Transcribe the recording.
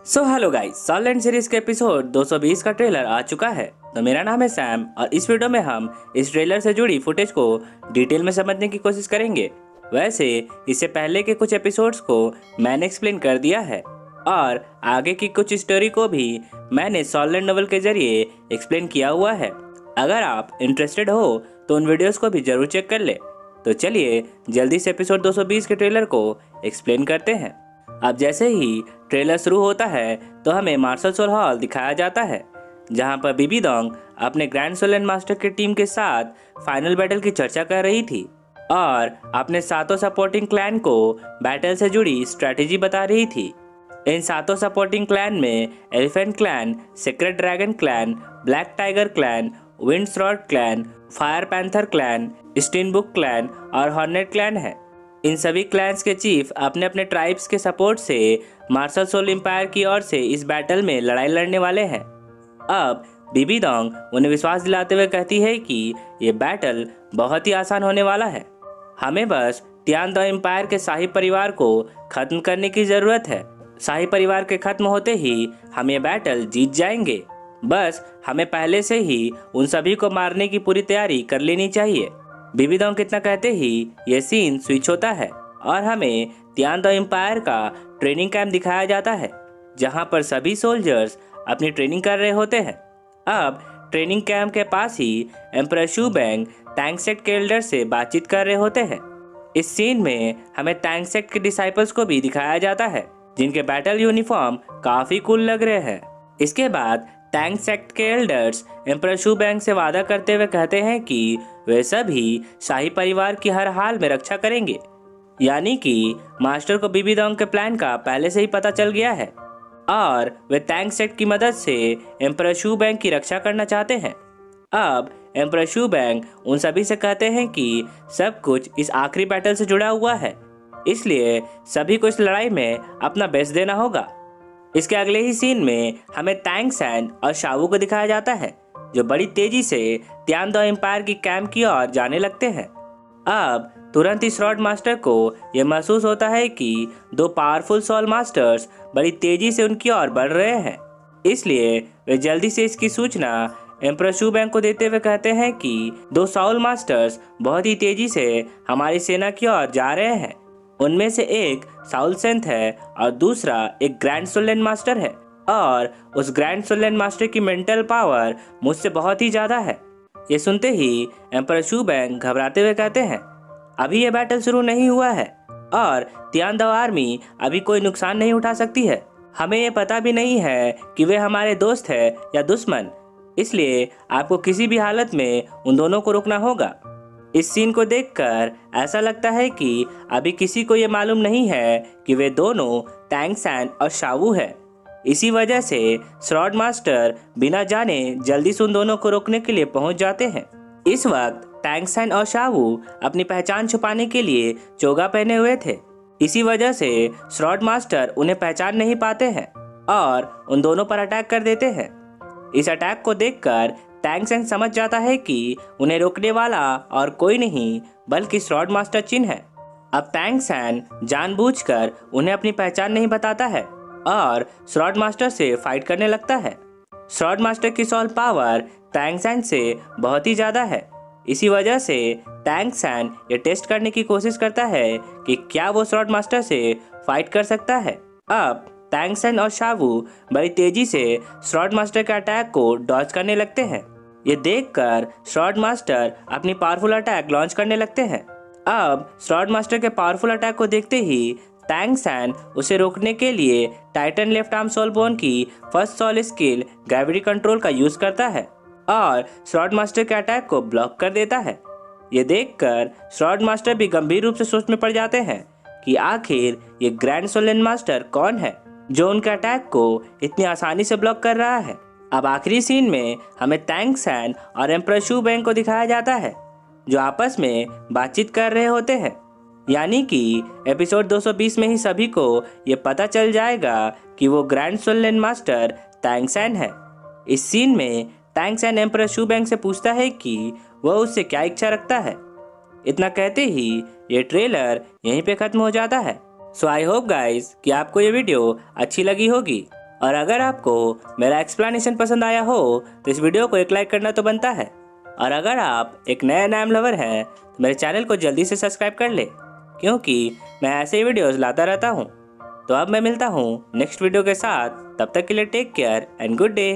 Hello guys, सॉलैंड series के episode 220 का trailer आ चुका है। तो मेरा नाम है सैम और इस वीडियो में हम इस ट्रेलर से जुड़ी फुटेज को डिटेल में समझने की कोशिश करेंगे। वैसे इससे पहले के कुछ एपिसोड्स को मैंने एक्सप्लेन कर दिया है और आगे की कुछ स्टोरी को भी मैंने सॉलैंड नोवेल के जरिए एक्सप्लेन किया हुआ है। अगर आप इंटरेस्टेड हो तो उन वीडियोस को भी जरूर चेक कर ले। तो चलिए जल्दी से एपिसोड 220 के ट्रेलर को एक्सप्लेन करते हैं। अब जैसे ही ट्रेलर शुरू होता है तो हमें मार्शल सोल हॉल दिखाया जाता है, जहां पर बीबी डोंग अपने ग्रैंड सोलन मास्टर की टीम के साथ फाइनल बैटल की चर्चा कर रही थी और अपने सातों सपोर्टिंग क्लैन को बैटल से जुड़ी स्ट्रेटेजी बता रही थी। इन सातों सपोर्टिंग क्लैन में elephant clan, secret dragon clan, black tiger clan, wind sword clan, fire panther clan, steinbock clan और हॉर्नेट क्लैन है। इन सभी क्लैंस के चीफ अपने अपने ट्राइब्स के सपोर्ट से मार्शल सोल एम्पायर की ओर से इस बैटल में लड़ाई लड़ने वाले हैं। अब बीबी डोंग उन्हें विश्वास दिलाते हुए कहती है कि ये बैटल बहुत ही आसान होने वाला है। हमें बस तियान द एम्पायर के शाही परिवार को खत्म करने की जरूरत है। शाही परिवार के खत्म होते ही हम ये बैटल जीत जाएंगे। बस हमें पहले से ही उन सभी को मारने की पूरी तैयारी कर लेनी चाहिए। बीबी डोंग कितना कहते ही ये सीन स्विच होता है और हमें तियान द एम्पायर का ट्रेनिंग कैंप दिखाया जाता है, जहां पर सभी सोल्जर्स अपनी ट्रेनिंग कर रहे होते हैं। अब ट्रेनिंग कैंप के पास ही एम्परर शू बेंग टैंक सेक्ट के एल्डर से बातचीत कर रहे होते हैं। इस सीन में हमें टैंक सेक्ट के डिसाइपल्स को भी दिखाया जाता है, जिनके बैटल यूनिफॉर्म काफी कूल लग रहे हैं। इसके बाद टैंक सेक्ट के एल्डर्स एम्परर शू बेंग से वादा करते हुए कहते हैं कि वे सभी शाही परिवार की हर हाल में रक्षा करेंगे। यानी कि मास्टर को बीबी डोंग के प्लान का पहले से ही पता चल गया है और वे टैंक सेक्ट की मदद से एम्परर शू बेंग की रक्षा करना चाहते हैं। अब एम्परर शू बेंग उन सभी से कहते हैं कि सब कुछ इस आखिरी बैटल से जुड़ा हुआ है, इसलिए सभी को इस लड़ाई में अपना बेस्ट देना होगा। इसके अगले ही सीन में हमें टैंग सैन और शावू को दिखाया जाता है, जो बड़ी तेजी से तियान द एम्पायर की कैंप की ओर जाने लगते हैं। अब तुरंत ही श्रॉड मास्टर को यह महसूस होता है कि दो पावरफुल सोल मास्टर्स बड़ी तेजी से उनकी ओर बढ़ रहे हैं, इसलिए वे जल्दी से इसकी सूचना एम्परर शू बेंग को देते हुए कहते हैं कि दो सोल मास्टर्स बहुत ही तेजी से हमारी सेना की ओर जा रहे हैं। उनमें से एक साउल सेंथ है और दूसरा एक ग्रैंड सोलन मास्टर है, और उस ग्रैंड सोलन मास्टर की मेंटल पावर मुझसे बहुत ही ज्यादा है। ये सुनते ही एम्परर शू बेंग घबराते हुए कहते हैं, अभी ये बैटल शुरू नहीं हुआ है और तियान द आर्मी अभी कोई नुकसान नहीं उठा सकती है। हमें ये पता भी नहीं है कि वे हमारे दोस्त है या दुश्मन, इसलिए आपको किसी भी हालत में उन दोनों को रोकना होगा। इस सीन को देखकर ऐसा लगता है कि अभी किसी को ये मालूम नहीं है कि वे दोनों टैंग सैन और शावू है। इसी वजह से श्रॉड मास्टर बिना जाने जल्दी से उन दोनों को रोकने के लिए पहुंच जाते हैं। इस वक्त टैंग सैन और शावू अपनी पहचान छुपाने के लिए चोगा पहने हुए थे। इसी वजह से श्रॉड मास्टर उन्हें पहचान नहीं पाते हैं और उन दोनों पर अटैक कर देते हैं। इस अटैक को देखकर टैंग सैन समझ जाता है कि उन्हें रोकने वाला और कोई नहीं बल्कि श्रॉड मास्टर चिन है। अब टैंग सैन जानबूझकर उन्हें अपनी पहचान नहीं बताता है और श्रॉड मास्टर से फाइट करने लगता है। श्रॉड मास्टर की सोल पावर टैंग सैन से बहुत ही ज्यादा है। इसी वजह से टैंग सैन ये टेस्ट करने की कोशिश करता है कि क्या वो श्रॉड मास्टर से फाइट कर सकता है। अब टैंग सैन और शावू बड़ी तेजी से श्रॉड मास्टर के अटैक को डॉज करने लगते हैं। ये देखकर श्रॉड मास्टर अपनी पावरफुल अटैक लॉन्च करने लगते हैं। अब श्रॉड मास्टर के पावरफुल अटैक को देखते ही टैंग सैन उसे रोकने के लिए titan left arm soul bone की first soul skill gravity control का यूज करता है और श्रॉड मास्टर के अटैक को ब्लॉक कर देता है। ये देखकर श्रॉड मास्टर भी गंभीर रूप से सोच में पड़ जाते हैं कि आखिर ये ग्रैंड सोलन मास्टर कौन है जो उनके अटैक को इतनी आसानी से ब्लॉक कर रहा है। अब आखिरी सीन में हमें टैंग सैन और एम्परर शू बेंग को दिखाया जाता है, जो आपस में बातचीत कर रहे होते हैं। यानी कि एपिसोड 220 में ही सभी को ये पता चल जाएगा कि वो ग्रैंड सोलन मास्टर टैंग सैन है। इस सीन में टैंग सैन एम्परर शू बेंग से पूछता है कि वह उससे क्या इच्छा रखता है। इतना कहते ही ये ट्रेलर यहीं पे खत्म हो जाता है। सो आई होप गाइस कि आपको ये वीडियो अच्छी लगी होगी और अगर आपको मेरा एक्सप्लेनेशन पसंद आया हो तो इस वीडियो को एक लाइक करना तो बनता है। और अगर आप एक नया नाम लवर हैं तो मेरे चैनल को जल्दी से सब्सक्राइब कर ले, क्योंकि मैं ऐसे ही वीडियोस लाता रहता हूँ। तो अब मैं मिलता हूँ नेक्स्ट वीडियो के साथ, तब तक के लिए take care and good day.